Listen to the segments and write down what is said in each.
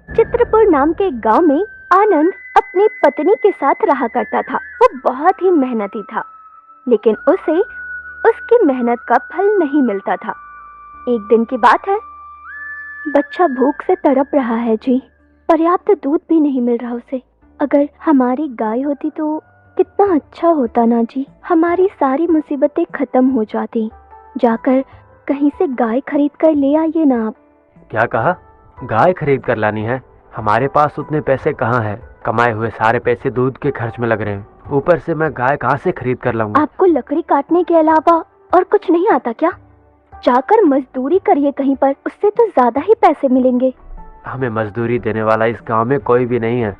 चित्रपुर नाम के गांव में आनंद अपनी पत्नी के साथ रहा करता था। वो बहुत ही मेहनती था, लेकिन उसे उसकी मेहनत का फल नहीं मिलता था। एक दिन की बात है, बच्चा भूख से तड़प रहा है जी। पर्याप्त दूध भी नहीं मिल रहा उसे। अगर हमारी गाय होती तो कितना अच्छा होता ना जी। हमारी सारी मुसीबतें खत्म हो जाती। जाकर कहीं से गाय खरीद कर ले आइए ना आप। क्या कहा? गाय खरीद कर लानी है? हमारे पास उतने पैसे कहाँ हैं? कमाए हुए सारे पैसे दूध के खर्च में लग रहे हैं। ऊपर से मैं गाय कहाँ से खरीद कर लाऊंगा? आपको लकड़ी काटने के अलावा और कुछ नहीं आता क्या? जाकर मजदूरी करिए कहीं पर, उससे तो ज्यादा ही पैसे मिलेंगे। हमें मजदूरी देने वाला इस गांव में कोई भी नहीं है,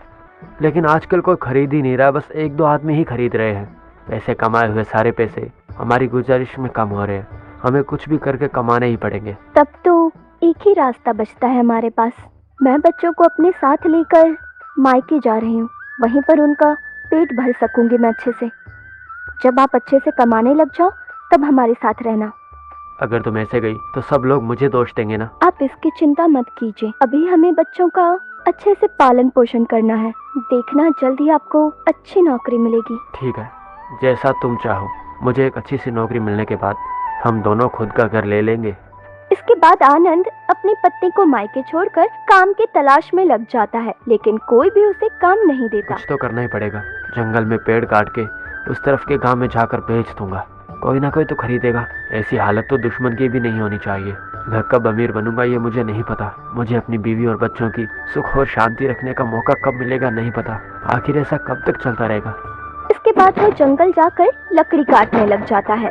लेकिन आजकल कोई खरीद ही नहीं रहा। बस एक दो आदमी ही खरीद रहे हैं। पैसे कमाए हुए सारे पैसे हमारी गुजारिश में कम हो रहे हैं। हमें कुछ भी करके कमाने ही पड़ेंगे। तब तो एक ही रास्ता बचता है हमारे पास। मैं बच्चों को अपने साथ लेकर मायके जा रही हूँ। वहीं पर उनका पेट भर सकूंगी मैं अच्छे से। जब आप अच्छे से कमाने लग जाओ तब हमारे साथ रहना। अगर तुम ऐसे गई तो सब लोग मुझे दोष देंगे ना। आप इसकी चिंता मत कीजिए। अभी हमें बच्चों का अच्छे से पालन पोषण करना है। देखना जल्द ही आपको अच्छी नौकरी मिलेगी। ठीक है, जैसा तुम चाहो। मुझे एक अच्छी सी नौकरी मिलने के बाद हम दोनों खुद का घर ले लेंगे। इसके बाद आनंद अपनी पत्नी को मायके छोड़कर काम की तलाश में लग जाता है, लेकिन कोई भी उसे काम नहीं देता। कुछ तो करना ही पड़ेगा। जंगल में पेड़ काट के उस तरफ के गांव में जाकर बेच दूंगा। कोई ना कोई तो खरीदेगा। ऐसी हालत तो दुश्मन की भी नहीं होनी चाहिए। मैं कब अमीर बनूंगा ये मुझे नहीं पता। मुझे अपनी बीवी और बच्चों की सुख और शांति रखने का मौका कब मिलेगा नहीं पता। आखिर ऐसा कब तक चलता रहेगा? इसके बाद वो जंगल जाकर लकड़ी काटने लग जाता है।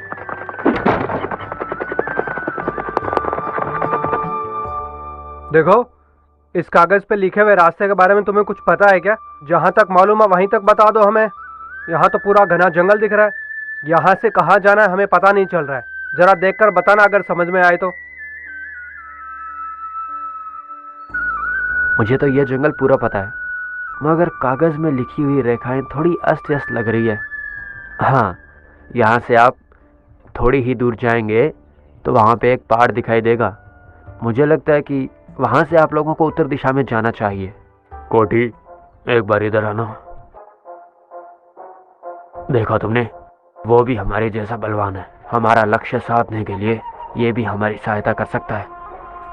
देखो, इस कागज पे लिखे हुए रास्ते के बारे में तुम्हें कुछ पता है क्या? जहाँ तक मालूम है वहीं तक बता दो हमें। यहाँ तो पूरा घना जंगल दिख रहा है। यहाँ से कहाँ जाना है हमें पता नहीं चल रहा है। जरा देखकर बताना अगर समझ में आए तो। मुझे तो यह जंगल पूरा पता है, मगर कागज में लिखी हुई रेखाएं थोड़ी अस्त व्यस्त लग रही है। हाँ, यहाँ से आप थोड़ी ही दूर जाएंगे तो वहाँ पे एक पहाड़ दिखाई देगा। मुझे लगता है कि वहाँ से आप लोगों को उत्तर दिशा में जाना चाहिए। कोटी, एक बार इधर आना। देखा तुमने, वो भी हमारे जैसा बलवान है। हमारा लक्ष्य साधने के लिए ये भी हमारी सहायता कर सकता है।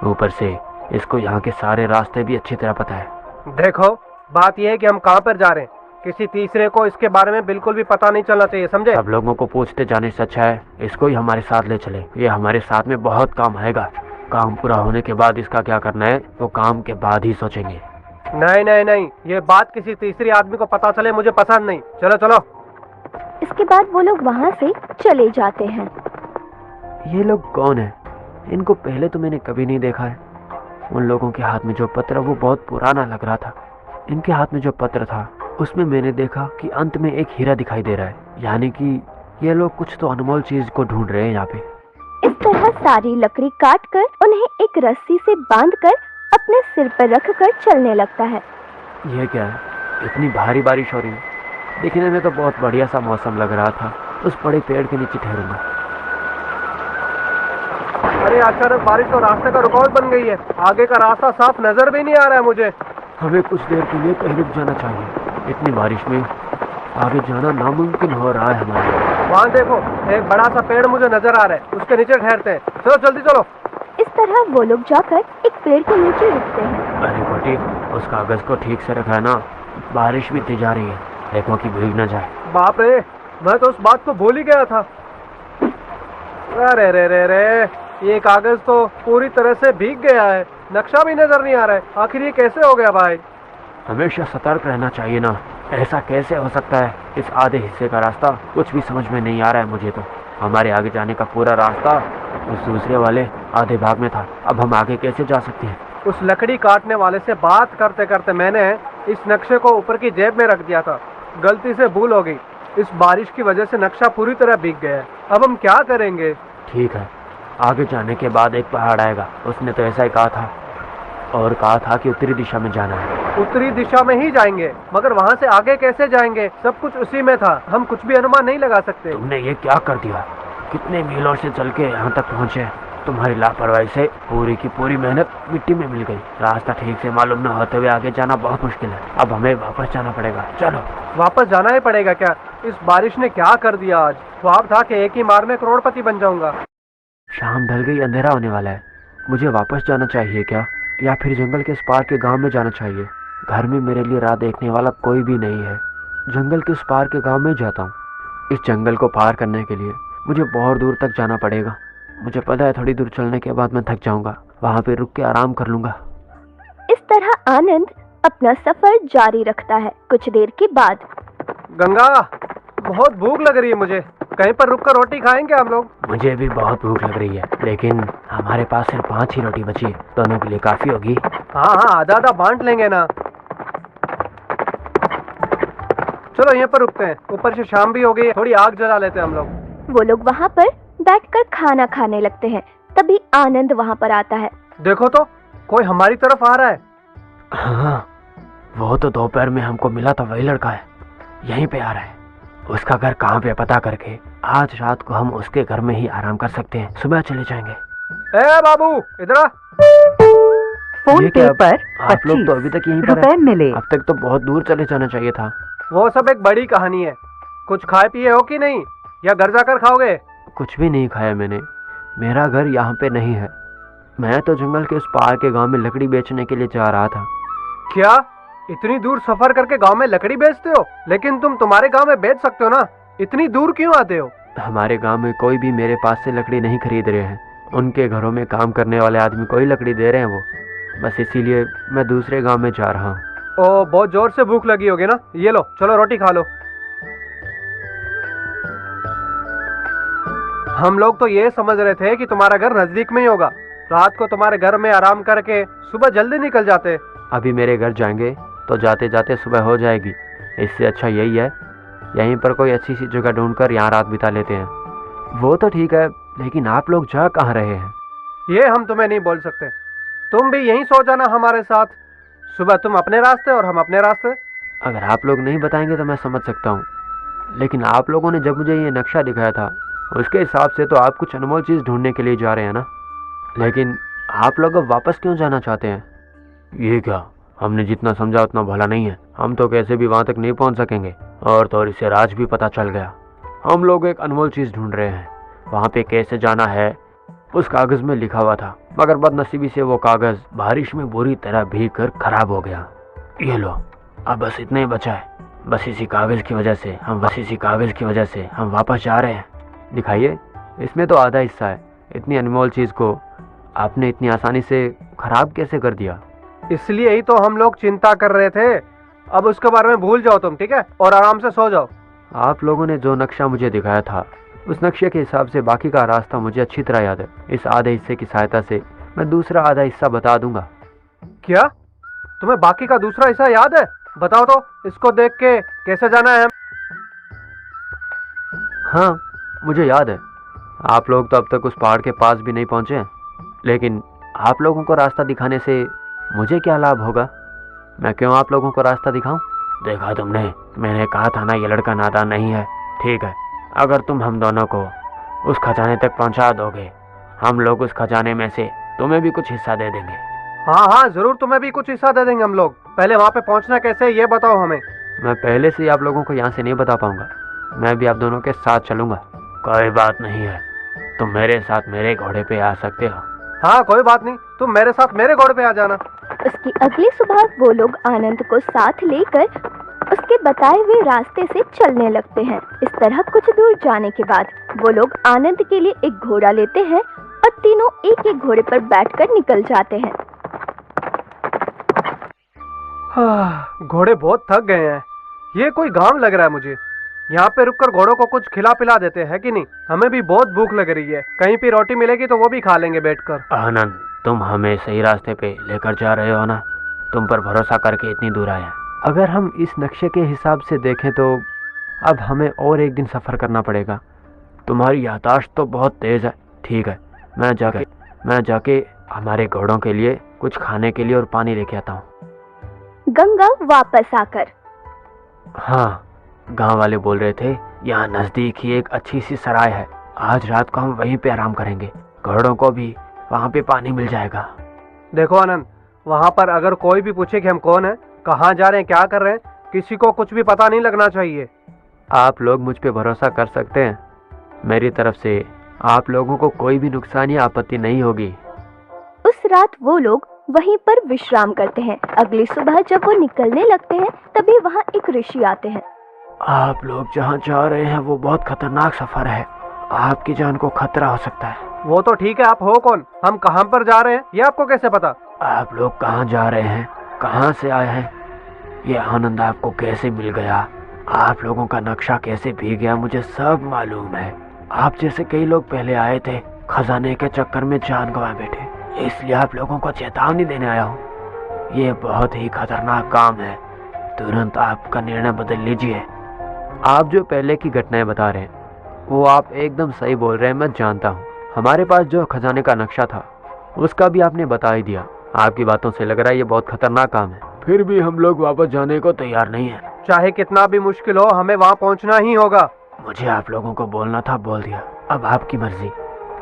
ऊपर से इसको यहाँ के सारे रास्ते भी अच्छी तरह पता है। देखो, बात यह है कि हम कहाँ पर जा रहे हैं। किसी तीसरे को इसके बारे में बिल्कुल भी पता नहीं चलना चाहिए, समझे? सब लोगों को पूछते जाने से अच्छा है इसको ही हमारे साथ ले चले। ये हमारे साथ में बहुत काम आएगा। काम पूरा होने के बाद इसका क्या करना है वो काम के बाद ही सोचेंगे। नहीं नहीं नहीं, ये बात किसी तीसरी आदमी को पता चले मुझे पसंद नहीं। चलो चलो। इसके बाद वो लोग वहाँ से चले जाते हैं। ये लोग कौन है? इनको पहले तो मैंने कभी नहीं देखा है। उन लोगों के हाथ में जो पत्र वो बहुत पुराना लग रहा था। इनके हाथ में जो पत्र था उसमें मैंने देखा कि अंत में एक हीरा दिखाई दे रहा है। यानी कि ये लोग कुछ तो अनमोल चीज को ढूंढ रहे हैं यहाँ पे। इस तरह सारी लकड़ी काटकर उन्हें एक रस्सी से बांधकर अपने सिर पर रखकर चलने लगता है। यह क्या है? इतनी भारी बारिश हो रही है। देखने में तो बहुत बढ़िया सा मौसम लग रहा था। उस बड़े पेड़ के नीचे ठहरूंगा। अरे अचानक बारिश तो रास्ते का रुकावट बन गई है। आगे का रास्ता साफ नजर भी नहीं आ रहा है मुझे। हमें कुछ देर के लिए कहीं रुक जाना चाहिए। इतनी बारिश में आगे जाना नामुमकिन हो रहा है हमारे लिए। वहाँ देखो, एक बड़ा सा पेड़ मुझे नजर आ रहा है। उसके नीचे ठहरते हैं। चलो जल्दी चलो। इस तरह वो लोग जाकर एक पेड़ के नीचे रुकते हैं। अरे कोटी, उस कागज को ठीक से रखा है ना? बारिश भी तेज जा रही है। देखो कि भीग न जाए। बाप रे, मैं तो उस बात को भूल ही गया था। अरे रे रे रे, ये कागज तो पूरी तरह से भीग गया है। नक्शा भी नजर नहीं आ रहा है। आखिर ये कैसे हो गया भाई? हमेशा सतर्क रहना चाहिए ना। ऐसा कैसे हो सकता है? इस आधे हिस्से का रास्ता कुछ भी समझ में नहीं आ रहा है मुझे तो। हमारे आगे जाने का पूरा रास्ता उस दूसरे वाले आधे भाग में था। अब हम आगे कैसे जा सकते हैं? उस लकड़ी काटने वाले से बात करते करते मैंने इस नक्शे को ऊपर की जेब में रख दिया था। गलती से भूल हो गई। इस बारिश की वजह से नक्शा पूरी तरह भीग गया है। अब हम क्या करेंगे? ठीक है, आगे जाने के बाद एक पहाड़ आएगा। उसने तो ऐसा ही कहा था, और कहा था कि उत्तरी दिशा में जाना है। उत्तरी दिशा में ही जाएंगे, मगर वहाँ से आगे कैसे जाएंगे? सब कुछ उसी में था। हम कुछ भी अनुमान नहीं लगा सकते। तुमने ये क्या कर दिया? कितने मीलों से चल के यहाँ तक पहुँचे। तुम्हारी लापरवाही से पूरी की पूरी मेहनत मिट्टी में मिल गई। रास्ता ठीक से मालूम न होते हुए आगे जाना बहुत मुश्किल है। अब हमें वापस जाना पड़ेगा। चलो। वापस जाना ही पड़ेगा क्या? इस बारिश ने क्या कर दिया आज। ख्वाब था कि एक ही मार में करोड़पति बन जाऊंगा। शाम ढल गई, अंधेरा होने वाला है। मुझे वापस जाना चाहिए क्या, या फिर जंगल के इस पार के गांव में जाना चाहिए? घर में मेरे लिए राह देखने वाला कोई भी नहीं है। जंगल के उस पार के गांव में जाता हूँ। इस जंगल को पार करने के लिए मुझे बहुत दूर तक जाना पड़ेगा। मुझे पता है थोड़ी दूर चलने के बाद मैं थक जाऊंगा, वहां पे रुक के आराम कर लूंगा। इस तरह आनंद अपना सफर जारी रखता है। कुछ देर के बाद गंगा, बहुत भूख लग रही है मुझे। कहीं पर रुककर रोटी खाएंगे हम लोग? मुझे भी बहुत भूख लग रही है, लेकिन हमारे पास सिर्फ 5 ही रोटी बची है। दोनों के लिए काफी होगी। हाँ हाँ, आधा आधा बांट लेंगे ना। चलो यहीं पर रुकते हैं। ऊपर से शाम भी हो गई है, थोड़ी आग जला लेते हैं हम लोग। वो लोग वहाँ पर बैठकर खाना खाने लगते हैं। तभी आनंद वहाँ पर आता है। देखो तो, कोई हमारी तरफ आ रहा है। हाँ, वो तो दोपहर में हमको मिला था, वही लड़का है। यहीं पे आ रहा है। उसका घर कहाँ पे पता करके आज रात को हम उसके घर में ही आराम कर सकते हैं। सुबह चले जाएंगे। ए बाबू, इधर आ। फोन पे पर आप लोग तो अभी तक यहीं पर रुपए हैं। मिले। अब तक तो बहुत दूर चले जाना चाहिए था। वो सब एक बड़ी कहानी है। कुछ खाए पिए हो कि नहीं, या घर जाकर खाओगे? कुछ भी नहीं खाया मैंने। मेरा घर यहाँ पे नहीं है। मैं तो जंगल के उस पार के गांव में लकड़ी बेचने के लिए जा रहा था। क्या इतनी दूर सफर करके गांव में लकड़ी बेचते हो? लेकिन तुम तुम्हारे गांव में बेच सकते हो ना, इतनी दूर क्यों आते हो? हमारे गांव में कोई भी मेरे पास से लकड़ी नहीं खरीद रहे हैं। उनके घरों में काम करने वाले आदमी कोई लकड़ी दे रहे हैं वो, बस इसीलिए मैं दूसरे गांव में जा रहा हूँ। ओ, बहुत जोर से भूख लगी होगी ना। ये लो, चलो रोटी खा लो। हम लोग तो ये समझ रहे थे कि तुम्हारा घर नजदीक में ही होगा। रात को तुम्हारे घर में आराम करके सुबह जल्दी निकल जाते। अभी मेरे घर जाएंगे तो जाते जाते सुबह हो जाएगी। इससे अच्छा यही है, यहीं पर कोई अच्छी सी जगह ढूंढकर यहाँ रात बिता लेते हैं। वो तो ठीक है, लेकिन आप लोग जा कहाँ रहे हैं? ये हम तुम्हें नहीं बोल सकते। तुम भी यहीं सो जाना हमारे साथ। सुबह तुम अपने रास्ते और हम अपने रास्ते। अगर आप लोग नहीं बताएंगे तो मैं समझ सकता हूँ, लेकिन आप लोगों ने जब मुझे ये नक्शा दिखाया था उसके हिसाब से तो आप कुछ अनमोल चीज़ ढूंढने के लिए जा रहे हैं ना। लेकिन आप लोग अब वापस क्यों जाना चाहते हैं? ये क्या, हमने जितना समझा उतना भला नहीं है। हम तो कैसे भी वहाँ तक नहीं पहुँच सकेंगे, और तो और इसे राज भी पता चल गया। हम लोग एक अनमोल चीज़ ढूंढ रहे हैं। वहाँ पे कैसे जाना है उस कागज़ में लिखा हुआ था, मगर बदनसीबी से वो कागज़ बारिश में बुरी तरह भीग कर खराब हो गया। ये लो, अब बस इतना ही बचा है। बस इसी कागज़ की वजह से हम वापस जा रहे हैं। दिखाइए, इसमें तो आधा हिस्सा है। इतनी अनमोल चीज़ को आपने इतनी आसानी से खराब कैसे कर दिया? इसलिए ही तो हम लोग चिंता कर रहे थे। अब उसके बारे में भूल जाओ तुम, ठीक है, और आराम से सो जाओ। आप लोगों ने जो नक्शा मुझे दिखाया था उस नक्शे के हिसाब से बाकी का रास्ता मुझे अच्छी तरह याद है। इस आधे हिस्से की सहायता से मैं दूसरा आधा हिस्सा बता दूंगा। क्या तुम्हें बाकी का दूसरा हिस्सा याद है? बताओ तो, इसको देख के कैसे जाना है? हाँ, मुझे याद है। आप लोग तो अब तक उस पहाड़ के पास भी नहीं पहुंचे हैं, लेकिन आप लोगों को रास्ता दिखाने से मुझे क्या लाभ होगा? मैं क्यों आप लोगों को रास्ता दिखाऊं? देखा तुमने, मैंने कहा था ना ये लड़का नादान नहीं है। ठीक है, अगर तुम हम दोनों को उस खजाने तक पहुंचा दोगे, हम लोग उस खजाने में से तुम्हें भी कुछ हिस्सा दे देंगे। हाँ हाँ, जरूर तुम्हें भी कुछ हिस्सा दे देंगे हम लोग। पहले वहाँ पे पहुँचना कैसे है ये बताओ हमें। मैं पहले से ही आप लोगों को यहाँ से नहीं बता पाऊंगा। मैं भी आप दोनों के साथ चलूंगा। कोई बात नहीं है, तुम मेरे साथ मेरे घोड़े पे आ सकते हो। हाँ, कोई बात नहीं, तुम मेरे साथ मेरे घोड़े पे आ जाना। उसकी अगली सुबह वो लोग आनंद को साथ लेकर उसके बताए हुए रास्ते से चलने लगते हैं। इस तरह कुछ दूर जाने के बाद वो लोग आनंद के लिए एक घोड़ा लेते हैं और तीनों एक एक घोड़े पर बैठकर निकल जाते हैं। घोड़े बहुत थक गए हैं। ये कोई गांव लग रहा है मुझे। यहाँ पे रुककर घोड़ों को कुछ खिला पिला देते हैं कि नहीं? हमें भी बहुत भूख लग रही है। कहीं पे रोटी मिलेगी तो वो भी खा लेंगे बैठकर। आनंद, तुम हमें सही रास्ते पे लेकर जा रहे हो ना? तुम पर भरोसा करके इतनी दूर आए हैं। अगर हम इस नक्शे के हिसाब से देखें तो अब हमें और एक दिन सफ़र करना पड़ेगा। तुम्हारी याददाश्त तो बहुत तेज़ है। ठीक है, मैं जाके हमारे घोड़ों के लिए कुछ खाने के लिए और पानी लेके आता हूँ। गंगा वापस आकर, हाँ, गांव वाले बोल रहे थे यहाँ नज़दीक ही एक अच्छी सी सराय है। आज रात को हम वहीं पे आराम करेंगे। घोड़ों को भी वहाँ पे पानी मिल जाएगा। देखो आनंद, वहाँ पर अगर कोई भी पूछे कि हम कौन हैं, कहाँ जा रहे हैं, क्या कर रहे हैं, किसी को कुछ भी पता नहीं लगना चाहिए। आप लोग मुझ पे भरोसा कर सकते हैं। मेरी तरफ से आप लोगों को कोई भी नुकसान या आपत्ति नहीं होगी। उस रात वो लोग वहीं पर विश्राम करते हैं। अगली सुबह जब वो निकलने लगते हैं तभी वहाँ एक ऋषि आते हैं। आप लोग जहाँ जा रहे हैं वो बहुत खतरनाक सफर है, आपकी जान को खतरा हो सकता है। वो तो ठीक है, आप हो कौन, हम कहाँ पर जा रहे हैं, ये आपको कैसे पता? आप लोग कहाँ जा रहे हैं, कहाँ से आए हैं, ये आनंद आपको कैसे मिल गया, आप लोगों का नक्शा कैसे भीग गया, मुझे सब मालूम है। आप जैसे कई लोग पहले आए थे, खजाने के चक्कर में जान गंवा बैठे, इसलिए आप लोगों को चेतावनी देने आया हूँ। ये बहुत ही खतरनाक काम है, तुरंत आपका निर्णय बदल लीजिए। आप जो पहले की घटनाएं बता रहे हैं वो आप एकदम सही बोल रहे हैं, मैं जानता हूँ। हमारे पास जो खजाने का नक्शा था उसका भी आपने बता ही दिया। आपकी बातों से लग रहा है ये बहुत खतरनाक काम है, फिर भी हम लोग वापस जाने को तैयार नहीं है। चाहे कितना भी मुश्किल हो, हमें वहाँ पहुँचना ही होगा। मुझे आप लोगों को बोलना था, बोल दिया, अब आपकी मर्जी।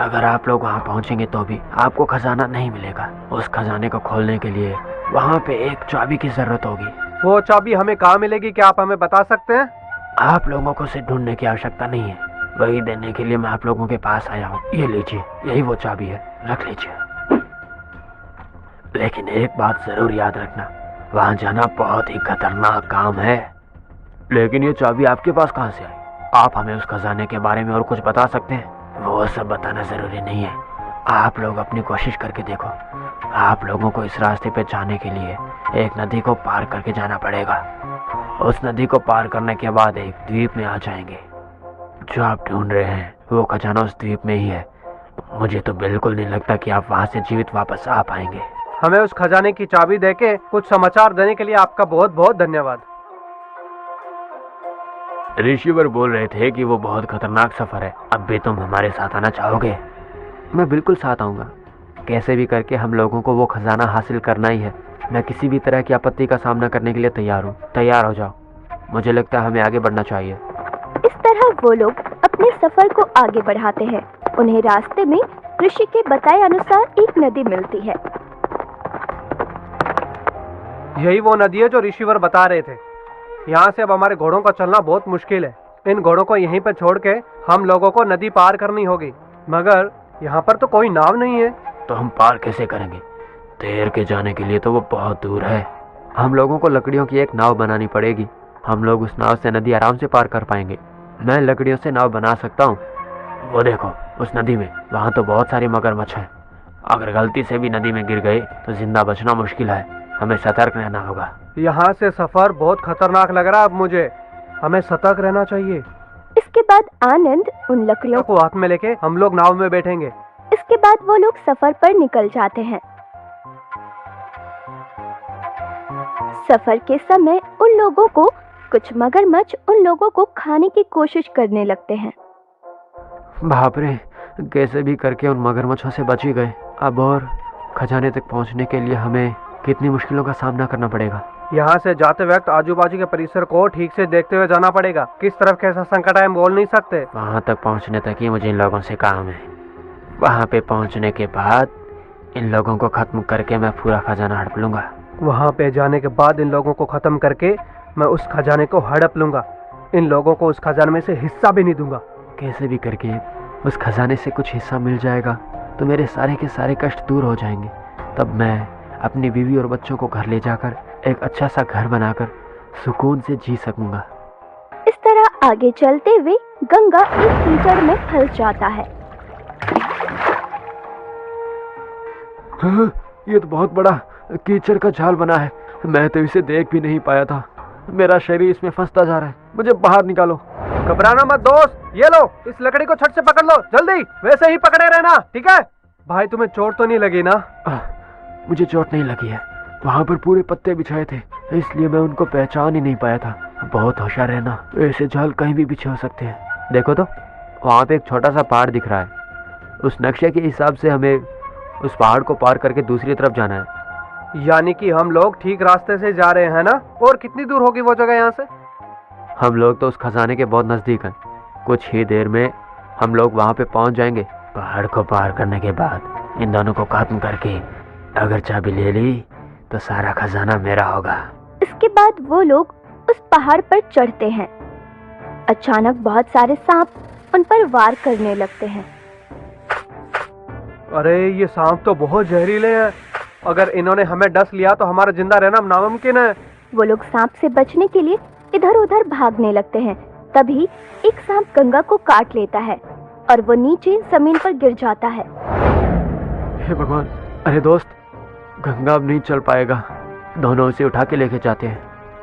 अगर आप लोग वहाँ पहुँचेंगे तो भी आपको खजाना नहीं मिलेगा। उस खजाने को खोलने के लिए वहाँ पे एक चाबी की जरूरत होगी। वो चाबी हमें कहाँ मिलेगी, क्या आप हमें बता सकते हैं? आप लोगों को उसे ढूंढने की आवश्यकता नहीं है, वही देने के लिए मैं आप लोगों के पास आया हूँ। ये लीजिए, यही वो चाबी है, रख लीजिए। लेकिन एक बात जरूर याद रखना, वहाँ जाना बहुत ही खतरनाक काम है। लेकिन ये चाबी आपके पास कहाँ से आई? आप हमें उस खजाने के बारे में और कुछ बता सकते हैं? वो सब बताना जरूरी नहीं है, आप लोग अपनी कोशिश करके देखो। आप लोगों को इस रास्ते पे जाने के लिए एक नदी को पार करके जाना पड़ेगा। उस नदी को पार करने के बाद एक द्वीप में आ जाएंगे। जो आप ढूंढ रहे हैं वो खजाना उस द्वीप में ही है। मुझे तो बिल्कुल नहीं लगता कि आप वहाँ से जीवित वापस आ पाएंगे। हमें उस खजाने की चाबी देके कुछ समाचार देने के लिए आपका बहुत बहुत धन्यवाद। ऋषिवर बोल रहे थे कि वो बहुत खतरनाक सफर है, अब भी तुम हमारे साथ आना चाहोगे? मैं बिल्कुल साथ आऊँगा। कैसे भी करके हम लोगों को वो खजाना हासिल करना ही है। मैं किसी भी तरह की आपत्ति का सामना करने के लिए तैयार हूँ। तैयार हो जाओ, मुझे लगता है हमें आगे बढ़ना चाहिए। इस तरह वो लोग अपने सफर को आगे बढ़ाते हैं। उन्हें रास्ते में ऋषि के बताए अनुसार एक नदी मिलती है। यही वो नदी है जो ऋषिवर बता रहे थे। यहाँ से अब हमारे घोड़ों का चलना बहुत मुश्किल है। इन घोड़ों को यहीं पर छोड़ के हम लोगों को नदी पार करनी होगी, मगर यहाँ पर तो कोई नाव नहीं है। तो हम पार कैसे करेंगे? तैर के जाने के लिए तो वो बहुत दूर है। हम लोगों को लकड़ियों की एक नाव बनानी पड़ेगी। हम लोग उस नाव से नदी आराम से पार कर पाएंगे। मैं लकड़ियों से नाव बना सकता हूँ। वो देखो उस नदी में, वहाँ तो बहुत सारे मगरमच्छ हैं। अगर गलती से भी नदी में गिर गए तो जिंदा बचना मुश्किल है। हमें सतर्क रहना होगा। यहाँ से सफर बहुत खतरनाक लग रहा है अब मुझे, हमें सतर्क रहना चाहिए। इसके बाद आनंद उन लकड़ियों को हाथ में लेके हम लोग नाव में बैठेंगे। इसके बाद वो लोग सफर पर निकल जाते हैं। सफर के समय उन लोगों को कुछ मगरमच्छ उन लोगों को खाने की कोशिश करने लगते हैं। बाप रे, कैसे भी करके उन मगरमच्छों से बच ही गए। अब और खजाने तक पहुंचने के लिए हमें कितनी मुश्किलों का सामना करना पड़ेगा। यहाँ से जाते वक्त आजू बाजू के परिसर को ठीक से देखते हुए जाना पड़ेगा। किस तरफ कैसा संकट है हम बोल नहीं सकते। वहाँ तक पहुँचने तक ही मुझे इन लोगों से काम है। वहाँ पे पहुँचने के बाद इन लोगों को खत्म करके मैं पूरा खजाना हड़प लूंगा। वहाँ पे जाने के बाद इन लोगों को खत्म करके मैं उस खजाने को हड़प लूंगा। इन लोगों को उस खजाने में से हिस्सा भी नहीं दूंगा। कैसे भी करके उस खजाने से कुछ हिस्सा मिल जाएगा तो मेरे सारे के सारे कष्ट दूर हो जाएंगे। तब मैं अपनी बीवी और बच्चों को घर ले जाकर एक अच्छा सा घर बनाकर सुकून से जी सकूंगा। इस तरह आगे चलते हुए गंगा एक कीचड़ में फंस जाता है। हाँ, ये तो बहुत बड़ा कीचड़ का जाल बना है। मैं तो इसे देख भी नहीं पाया था। मेरा शरीर इसमें फंसता जा रहा है, मुझे बाहर निकालो। घबराना मत दोस्त, ये लो इस लकड़ी को छट से पकड़ लो, जल्दी वैसे ही पकड़े रहना, ठीक है? भाई तुम्हें चोट तो नहीं लगी ना? मुझे चोट नहीं लगी है। वहाँ पर पूरे पत्ते बिछाए थे, इसलिए मैं उनको पहचान ही नहीं पाया था। बहुत होशियार रहना, ऐसे जाल कहीं भी बिछे हो सकते हैं। देखो तो वहाँ पे एक छोटा सा पहाड़ दिख रहा है। उस नक्शे के हिसाब से हमें उस पहाड़ को पार करके दूसरी तरफ जाना है। यानी कि हम लोग ठीक रास्ते से जा रहे हैं ना? और कितनी दूर होगी वो जगह यहाँ से? हम लोग तो उस खजाने के बहुत नज़दीक हैं। कुछ ही देर में हम लोग वहाँ पे पहुँच जाएंगे। पहाड़ को पार करने के बाद इन दोनों को खत्म करके अगर चाबी ले ली तो सारा खजाना मेरा होगा। इसके बाद वो लोग उस पहाड़ पर चढ़ते हैं। अचानक बहुत सारे सांप उन पर वार करने लगते हैं। अरे ये सांप तो बहुत जहरीले हैं, अगर इन्होंने हमें डस लिया तो हमारा जिंदा रहना नामुमकिन है। वो लोग सांप से बचने के लिए इधर उधर भागने लगते हैं। तभी एक सांप गंगा को काट लेता है और वो नीचे जमीन पर गिर जाता है। हे भगवान, अरे दोस्त, गंगा अब नहीं चल पाएगा, दोनों उसे उठा के लेके जाते हैं।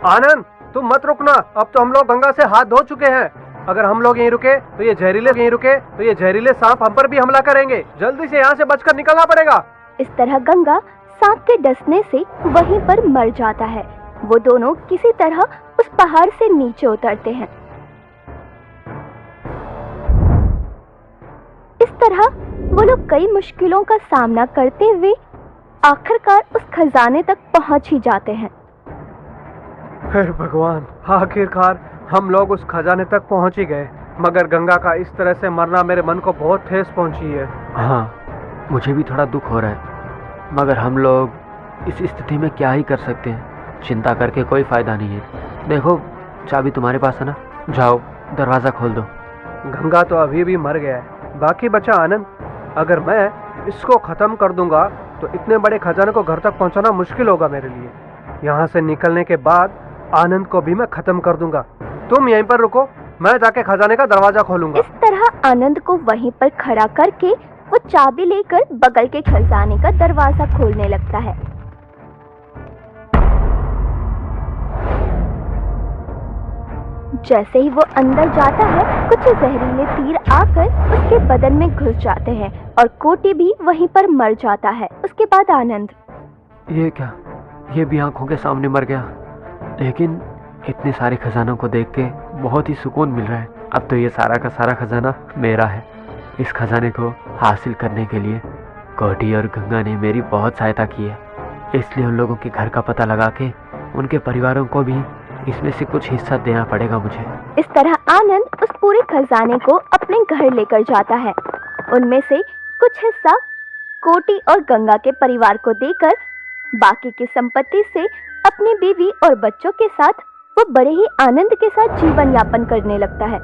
आनंद तुम मत रुकना, अब तो हम लोग गंगा से हाथ धो चुके हैं। अगर हम लोग यहीं रुके तो ये जहरीले सांप हम पर भी हमला करेंगे। जल्दी से यहाँ से बचकर निकलना पड़ेगा। इस तरह गंगा सांप के डसने से वहीं पर मर जाता है। वो दोनों किसी तरह उस पहाड़ से नीचे उतरते हैं। इस तरह वो लोग कई मुश्किलों का सामना करते हुए आखिरकार उस खजाने तक पहुंच ही जाते हैं। हे भगवान, आखिरकार हम लोग उस खजाने तक पहुंच ही गए। मगर गंगा का इस तरह से मरना मेरे मन को बहुत ठेस पहुंची है। हाँ, मुझे भी थोड़ा दुख हो रहा है, मगर हम लोग इस स्थिति में क्या ही कर सकते हैं। चिंता करके कोई फायदा नहीं है। देखो, चाबी तुम्हारे पास है ना, जाओ दरवाज़ा खोल दो। गंगा तो अभी भी मर गया है, बाकी बचा आनंद। अगर मैं इसको ख़त्म कर दूंगा तो इतने बड़े खजाने को घर तक पहुंचाना मुश्किल होगा मेरे लिए। यहाँ से निकलने के बाद आनंद को भी मैं ख़त्म कर दूंगा। तुम यहीं पर रुको, मैं जाके खजाने का दरवाज़ा खोलूंगा। इस तरह आनंद को वहीं पर खड़ा करके वो चाबी लेकर बगल के खजाने का दरवाजा खोलने लगता है। जैसे ही वो अंदर जाता है, कुछ जहरीले तीर आकर उसके बदन में घुस जाते हैं और कोटी भी वहीं पर मर जाता है। उसके बाद आनंद, ये क्या, ये भी आंखों के सामने मर गया। लेकिन इतने सारे खजानों को देख के बहुत ही सुकून मिल रहा है। अब तो ये सारा का सारा खजाना मेरा है। इस खजाने को हासिल करने के लिए कोटी और गंगा ने मेरी बहुत सहायता की है, इसलिए उन लोगों के घर का पता लगा के उनके परिवारों को भी इसमें से कुछ हिस्सा देना पड़ेगा मुझे। इस तरह आनंद उस पूरे खजाने को अपने घर लेकर जाता है। उनमें से कुछ हिस्सा कोटी और गंगा के परिवार को देकर बाकी की संपत्ति से अपनी बीवी और बच्चों के साथ वो बड़े ही आनंद के साथ जीवन यापन करने लगता है।